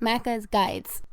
Macca's Guides.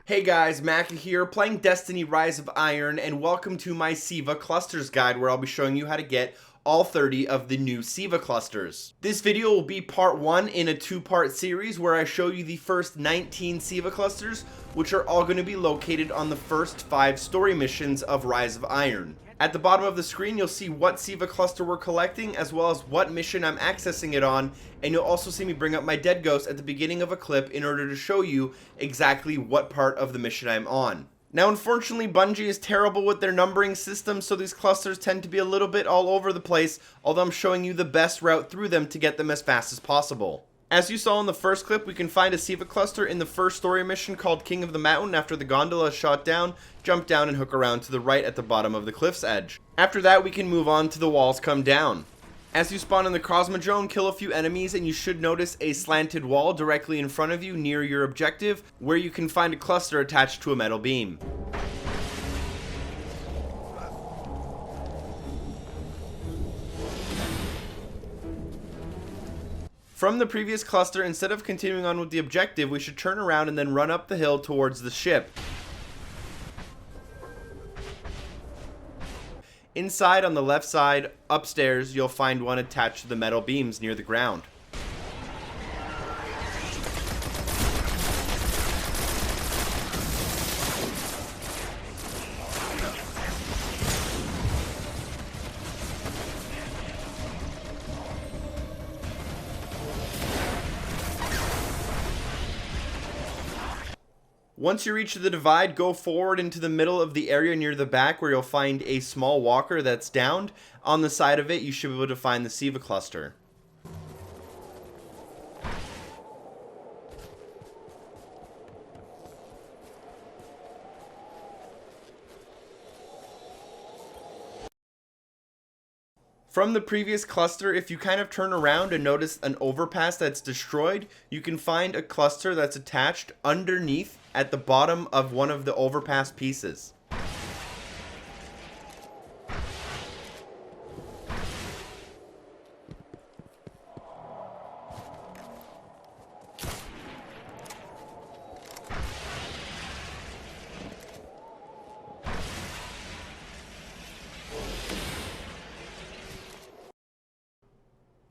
Hey guys, Macca here, playing Destiny Rise of Iron, and welcome to my SIVA clusters guide where I'll be showing you how to get all 30 of the new SIVA clusters. This video will be part 1 in a 2-part series where I show you the first 19 SIVA clusters, which are all going to be located on the first 5 story missions of Rise of Iron. At the bottom of the screen, you'll see what SIVA cluster we're collecting, as well as what mission I'm accessing it on, and you'll also see me bring up my dead ghost at the beginning of a clip in order to show you exactly what part of the mission I'm on. Now, unfortunately, Bungie is terrible with their numbering system, so these clusters tend to be a little bit all over the place, although I'm showing you the best route through them to get them as fast as possible. As you saw in the first clip, we can find a SIVA cluster in the first story mission called King of the Mountain after the gondola is shot down, jump down and hook around to the right at the bottom of the cliff's edge. After that, we can move on to the walls come down. As you spawn in the Cosmodrome, kill a few enemies and you should notice a slanted wall directly in front of you near your objective, where you can find a cluster attached to a metal beam. From the previous cluster, instead of continuing on with the objective, we should turn around and then run up the hill towards the ship. Inside, on the left side, upstairs, you'll find one attached to the metal beams near the ground. Once you reach the divide, go forward into the middle of the area near the back where you'll find a small walker that's downed. On the side of it, you should be able to find the SIVA cluster. From the previous cluster, if you kind of turn around and notice an overpass that's destroyed, you can find a cluster that's attached underneath at the bottom of one of the overpass pieces.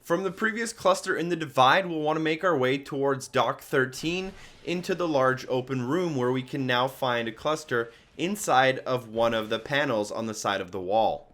From the previous cluster in the divide, we'll want to make our way towards Dock 13 into the large open room where we can now find a cluster inside of one of the panels on the side of the wall.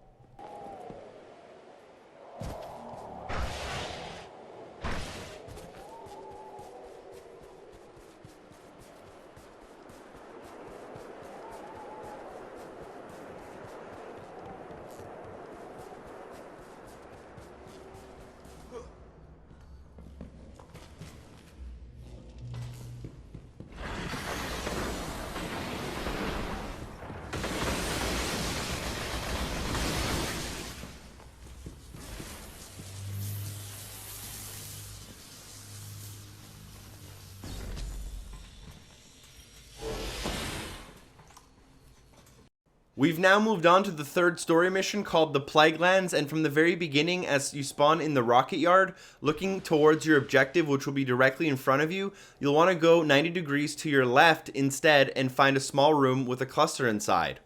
We've now moved on to the third story mission called the Plaguelands, and from the very beginning, as you spawn in the rocket yard, looking towards your objective, which will be directly in front of you, you'll want to go 90 degrees to your left instead and find a small room with a cluster inside.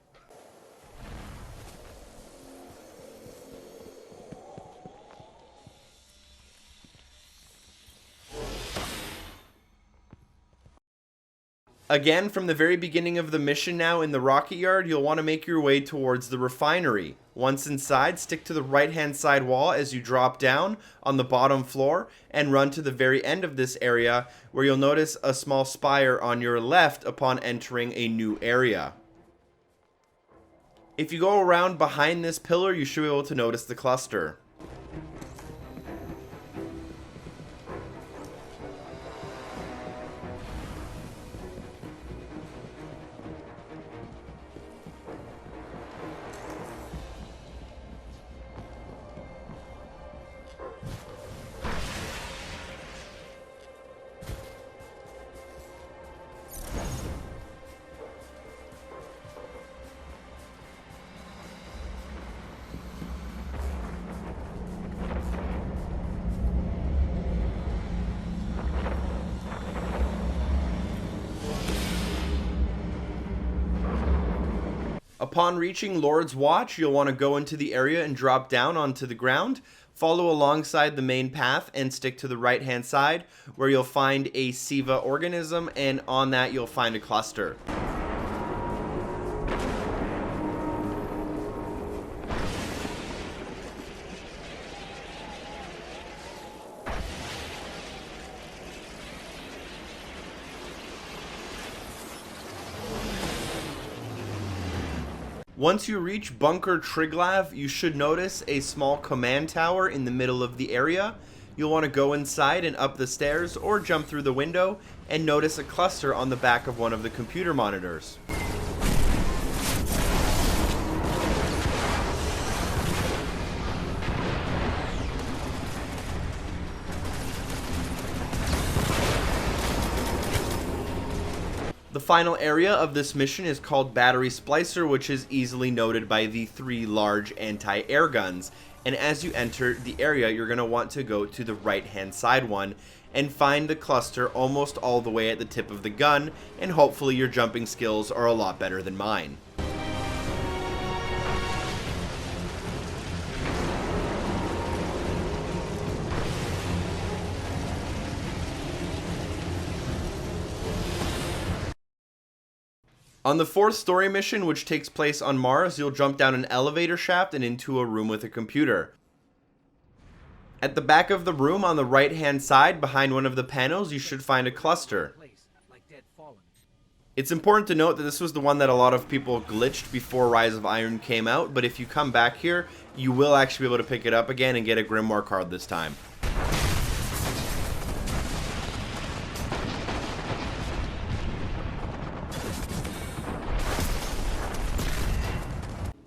Again, from the very beginning of the mission now in the rocket yard, you'll want to make your way towards the refinery. Once inside, stick to the right hand side wall as you drop down on the bottom floor and run to the very end of this area where you'll notice a small spire on your left upon entering a new area. If you go around behind this pillar, you should be able to notice the cluster. Upon reaching Lord's Watch, you'll want to go into the area and drop down onto the ground. Follow alongside the main path and stick to the right hand side where you'll find a SIVA organism, and on that you'll find a cluster. Once you reach Bunker Triglav, you should notice a small command tower in the middle of the area. You'll want to go inside and up the stairs or jump through the window and notice a cluster on the back of one of the computer monitors. The final area of this mission is called Battery Splicer, which is easily noted by the 3 large anti-air guns. And as you enter the area, you're going to want to go to the right hand side one and find the cluster almost all the way at the tip of the gun, and hopefully your jumping skills are a lot better than mine. On the 4th story mission, which takes place on Mars, you'll jump down an elevator shaft and into a room with a computer. At the back of the room on the right hand side, behind one of the panels, you should find a cluster. It's important to note that this was the one that a lot of people glitched before Rise of Iron came out, but if you come back here, you will actually be able to pick it up again and get a Grimoire card this time.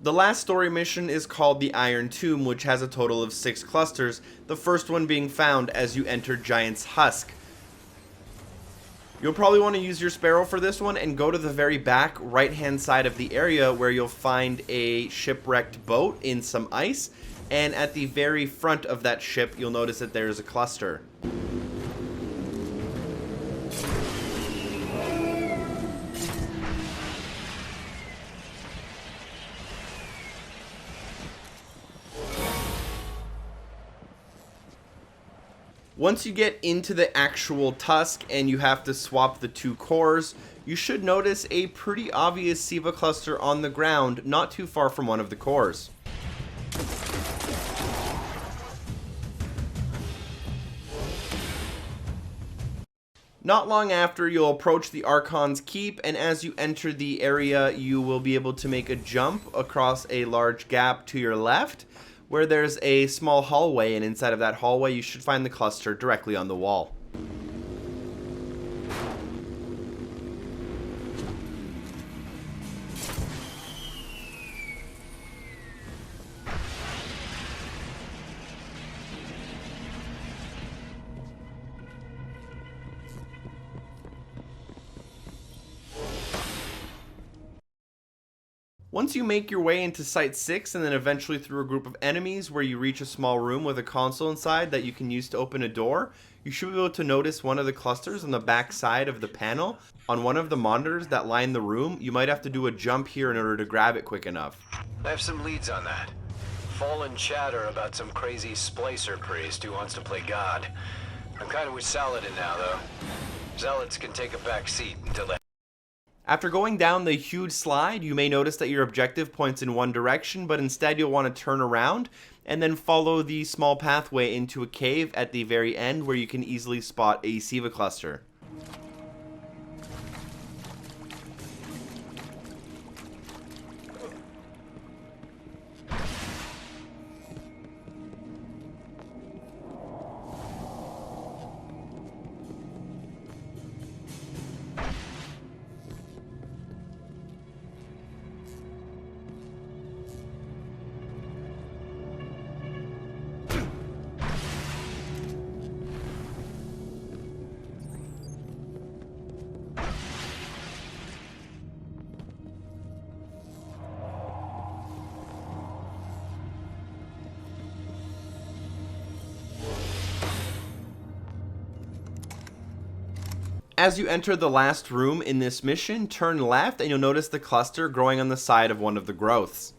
The last story mission is called the Iron Tomb, which has a total of 6 clusters, the first one being found as you enter Giant's Husk. You'll probably want to use your Sparrow for this one and go to the very back right hand side of the area where you'll find a shipwrecked boat in some ice, and at the very front of that ship you'll notice that there's a cluster. Once you get into the actual Tusk and you have to swap the 2 cores, you should notice a pretty obvious SIVA cluster on the ground not too far from one of the cores. Not long after, you'll approach the Archons Keep, and as you enter the area, you will be able to make a jump across a large gap to your left, where there's a small hallway, and inside of that hallway you should find the cluster directly on the wall. Once you make your way into Site 6 and then eventually through a group of enemies where you reach a small room with a console inside that you can use to open a door, you should be able to notice one of the clusters on the back side of the panel. On one of the monitors that line the room, you might have to do a jump here in order to grab it quick enough. I have some leads on that. Fallen chatter about some crazy Splicer priest who wants to play God. I'm kind of with Saladin now, though. Zealots can take a back seat until they... After going down the huge slide, you may notice that your objective points in one direction, but instead you'll want to turn around and then follow the small pathway into a cave at the very end where you can easily spot a SIVA cluster. As you enter the last room in this mission, turn left and you'll notice the cluster growing on the side of one of the growths.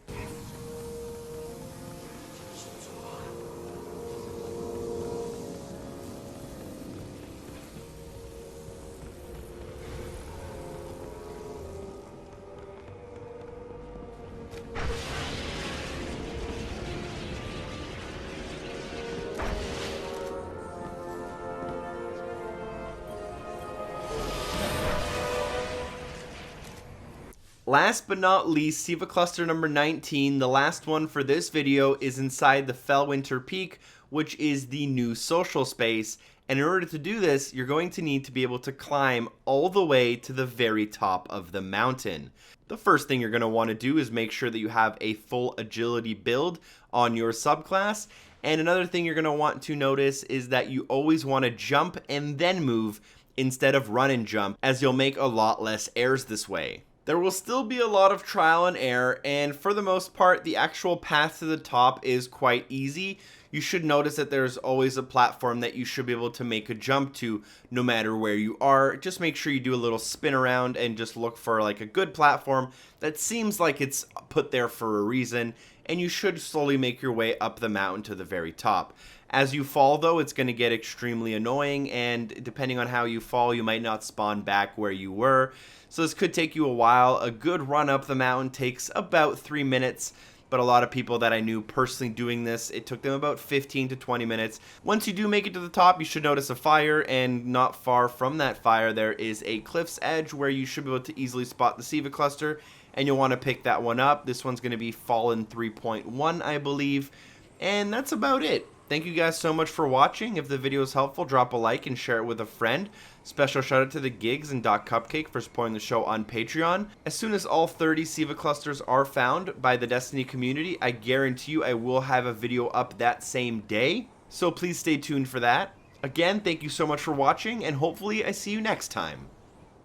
Last but not least, SIVA cluster number 19, the last one for this video, is inside the Felwinter Peak, which is the new social space. And in order to do this, you're going to need to be able to climb all the way to the very top of the mountain. The first thing you're going to want to do is make sure that you have a full agility build on your subclass. And another thing you're going to want to notice is that you always want to jump and then move instead of run and jump, as you'll make a lot less errors this way. There will still be a lot of trial and error, and for the most part, the actual path to the top is quite easy. You should notice that there's always a platform that you should be able to make a jump to no matter where you are. Just make sure you do a little spin around and just look for like a good platform that seems like it's put there for a reason, and you should slowly make your way up the mountain to the very top. As you fall though, it's going to get extremely annoying, and depending on how you fall, you might not spawn back where you were. So this could take you a while. A good run up the mountain takes about 3 minutes, but a lot of people that I knew personally doing this, it took them about 15 to 20 minutes. Once you do make it to the top, you should notice a fire, and not far from that fire there is a cliff's edge where you should be able to easily spot the SIVA cluster, and you'll want to pick that one up. This one's going to be Fallen 3.1, I believe, and that's about it. Thank you guys so much for watching. If the video is helpful, drop a like and share it with a friend. Special shout out to the Gigs and Cupcake for supporting the show on Patreon. As soon as all 30 SIVA clusters are found by the Destiny community, I guarantee you I will have a video up that same day. So please stay tuned for that. Again, thank you so much for watching, and hopefully I see you next time.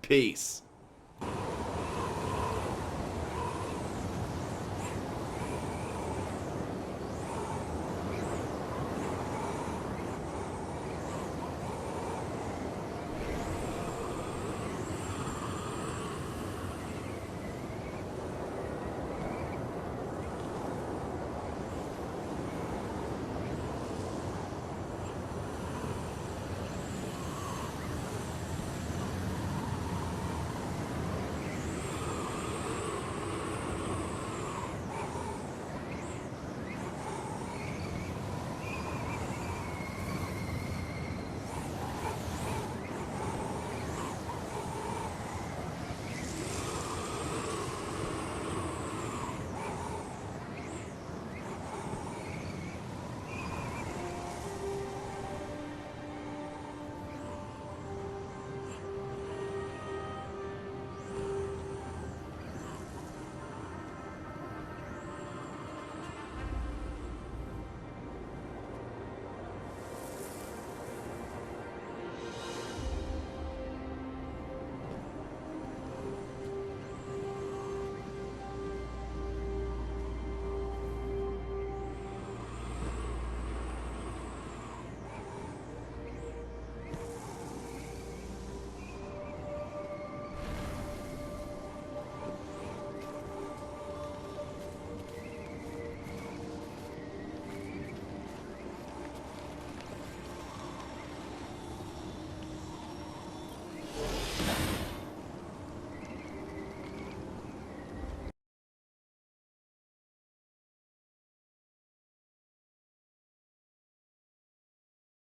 Peace.